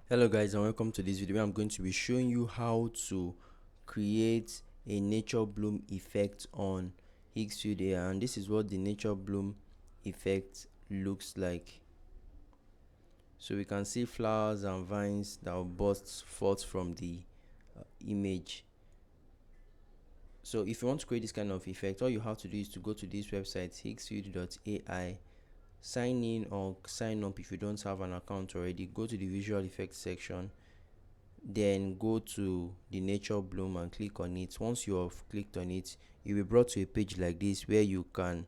Hello guys, and welcome to this video. I'm going to be showing you how to create a nature bloom effect on Higgsfield AI, and this is what the nature bloom effect looks like. So we can see flowers and vines that will burst forth from the image. So if you want to create this kind of effect, all you have to do is to go to this website higgsfield.ai, sign in or sign up if you don't have an account already. Go to the visual effects section, then go to the nature bloom and click on it. Once you have clicked on it, you'll be brought to a page like this where you can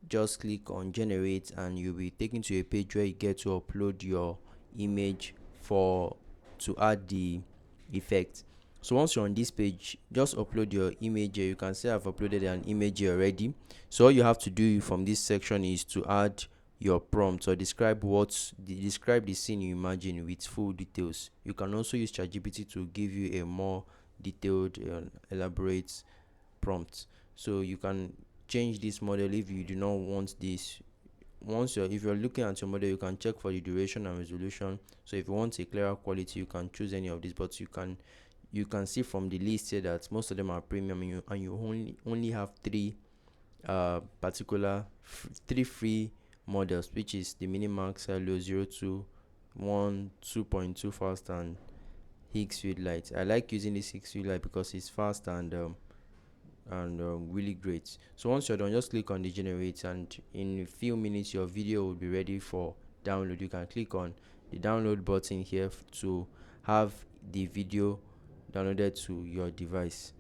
just click on generate, and you'll be taken to a page where you get to upload your image for to add the effect. So once you're on this page, just upload your image here. You can see I've uploaded an image here already. So all you have to do from this section is to add your prompt or describe the scene you imagine with full details. You can also use ChatGPT to give you a more detailed elaborate prompt. So you can change this model if you do not want this. If you're looking at your model, you can check for the duration and resolution. So if you want a clearer quality, you can choose any of these, but you can see from the list here that most of them are premium, and you only have three free models, which is the Minimax Helio 02, 2.2 fast, and Higgsfield light. I like using this Higgsfield light because it's fast and really great. So once you're done, just click on the generate, and in a few minutes your video will be ready for download. You can click on the download button here to have the video downloaded to your device,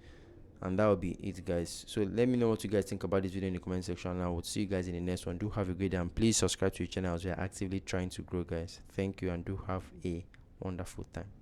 and that will be it, guys. So let me know what you guys think about this video in the comment section, and I will see you guys in the next one. Do have a great day, and please subscribe to the channel as we are actively trying to grow, guys. Thank you, and do have a wonderful time.